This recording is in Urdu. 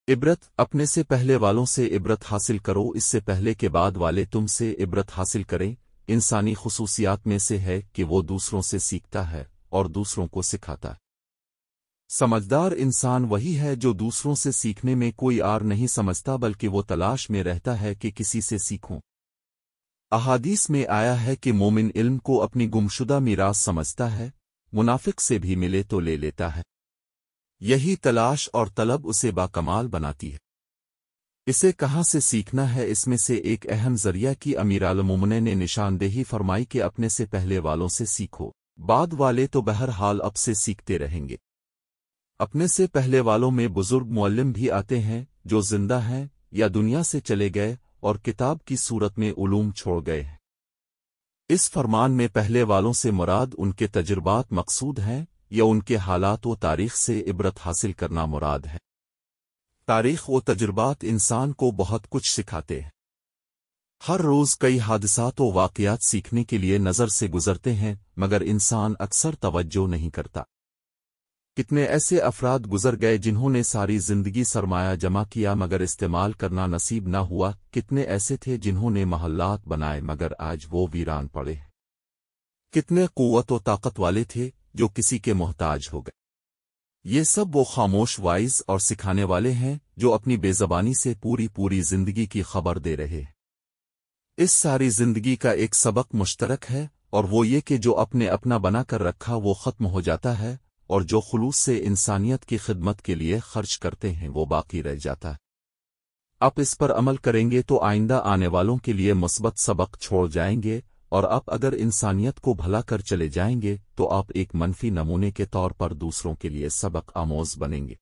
عبرت اپنے سے پہلے والوں سے عبرت حاصل کرو، اس سے پہلے کے بعد والے تم سے عبرت حاصل کریں۔ انسانی خصوصیات میں سے ہے کہ وہ دوسروں سے سیکھتا ہے اور دوسروں کو سکھاتا ہے۔ سمجھدار انسان وہی ہے جو دوسروں سے سیکھنے میں کوئی آر نہیں سمجھتا، بلکہ وہ تلاش میں رہتا ہے کہ کسی سے سیکھوں۔ احادیث میں آیا ہے کہ مومن علم کو اپنی گمشدہ میراث سمجھتا ہے، منافق سے بھی ملے تو لے لیتا ہے۔ یہی تلاش اور طلب اسے باکمال بناتی ہے۔ اسے کہاں سے سیکھنا ہے؟ اس میں سے ایک اہم ذریعہ کی امیرالمومنین نے نشاندہی فرمائی کہ اپنے سے پہلے والوں سے سیکھو، بعد والے تو بہرحال اب سے سیکھتے رہیں گے۔ اپنے سے پہلے والوں میں بزرگ معلم بھی آتے ہیں جو زندہ ہیں یا دنیا سے چلے گئے اور کتاب کی صورت میں علوم چھوڑ گئے ہیں۔ اس فرمان میں پہلے والوں سے مراد ان کے تجربات مقصود ہیں یا ان کے حالات و تاریخ سے عبرت حاصل کرنا مراد ہے؟ تاریخ و تجربات انسان کو بہت کچھ سکھاتے ہیں۔ ہر روز کئی حادثات و واقعات سیکھنے کے لیے نظر سے گزرتے ہیں، مگر انسان اکثر توجہ نہیں کرتا۔ کتنے ایسے افراد گزر گئے جنہوں نے ساری زندگی سرمایہ جمع کیا مگر استعمال کرنا نصیب نہ ہوا، کتنے ایسے تھے جنہوں نے محلات بنائے مگر آج وہ ویران پڑے ہیں۔ کتنے قوت و طاقت والے تھے جو کسی کے محتاج ہو گئے۔ یہ سب وہ خاموش وائز اور سکھانے والے ہیں جو اپنی بے زبانی سے پوری زندگی کی خبر دے رہے ہیں۔ اس ساری زندگی کا ایک سبق مشترک ہے، اور وہ یہ کہ جو اپنا بنا کر رکھا وہ ختم ہو جاتا ہے، اور جو خلوص سے انسانیت کی خدمت کے لیے خرچ کرتے ہیں وہ باقی رہ جاتا ہے۔ آپ اس پر عمل کریں گے تو آئندہ آنے والوں کے لیے مثبت سبق چھوڑ جائیں گے، اور آپ اگر انسانیت کو بھلا کر چلے جائیں گے تو آپ ایک منفی نمونے کے طور پر دوسروں کے لیے سبق آموز بنیں گے۔